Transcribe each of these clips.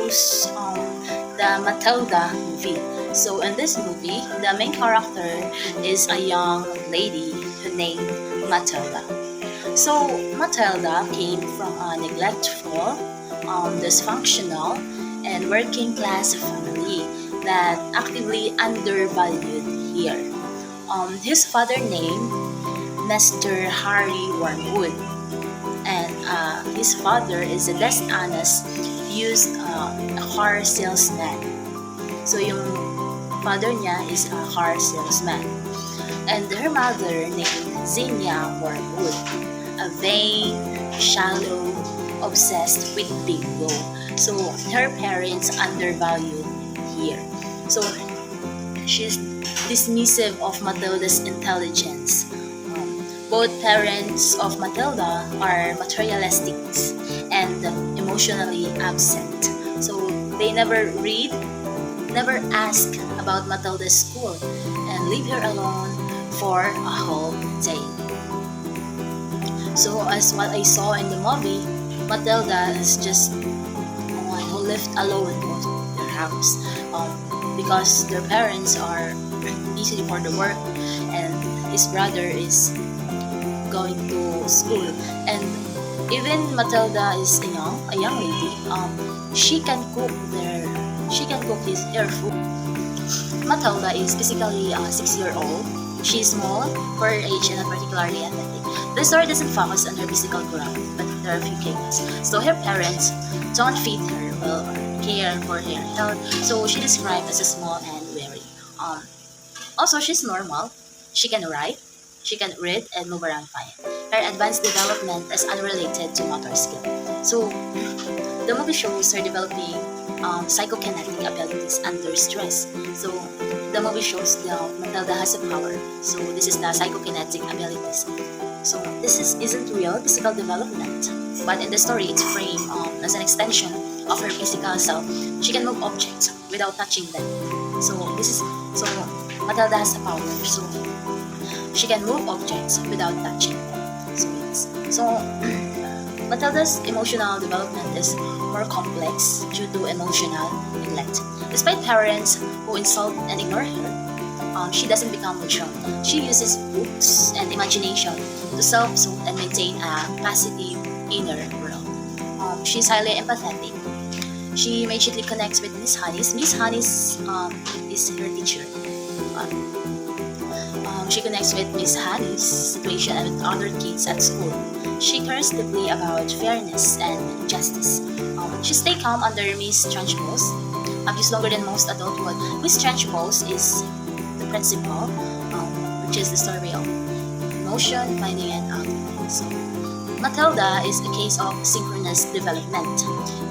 shows the Matilda movie. So in this movie, the main character is a young lady who named Matilda. So Matilda came from a neglectful, dysfunctional, and working class family that actively undervalued here. His father named Mr. Harry Wormwood, and his father is a dishonest, used a car salesman. So yung father niya is a car salesman. And her mother named Xenia Wormwood, a vain, shallow, obsessed with bingo. So her parents undervalued here. So she's dismissive of Matilda's intelligence. Both parents of Matilda are materialistic and emotionally absent. So they never read, never ask about Matilda's school, and leave her alone for a whole day. So as what I saw in the movie, Matilda is just one who lived alone in their house because their parents are busy for the work, and his brother is going to school. And even Matilda is a young lady. She can cook her food. Matilda is basically 6-year-old. She's small for her age and not particularly athletic. The story doesn't focus on her physical growth, but there are a few cases. So her parents don't feed her well or care for her health. So she described as a small and weary. Also, she's normal. She can write, she can read, and move around fine. Her advanced development is unrelated to motor skill. So the movie shows her developing psychokinetic abilities under stress. So the movie shows that Matilda has a power. So this is the psychokinetic abilities. So isn't real physical development, but in the story it's framed as an extension of her physical self. She can move objects without touching them. So Matilda has a power. So she can move objects without touching them. So Matilda's emotional development is more complex due to emotional neglect. Despite parents who insult and ignore her, she doesn't become mature. She uses books and imagination to self-soothe and maintain a positive inner world. She's highly empathetic. She immediately connects with Miss Honey's. Miss Honey's is her teacher. She connects with Miss Honey's situation and with other kids at school. She cares deeply about fairness and justice. She stays calm under Miss Trunchbull's abuse longer than most adulthood. Miss Trunchbull's is the principal, which is the story of emotion, finding, and outcome. So, Matilda is a case of synchronous development.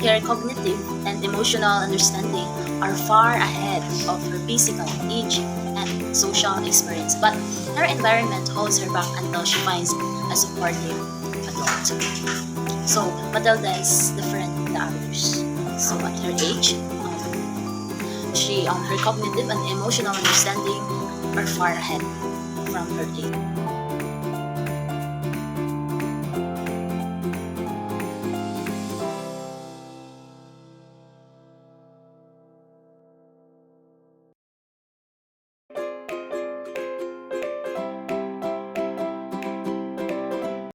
Her cognitive and emotional understanding are far ahead of her physical age and social experience, but her environment holds her back until she finds a supportive adult. So Matilda is different than the others. So at her age, her cognitive and emotional understanding are far ahead from her age.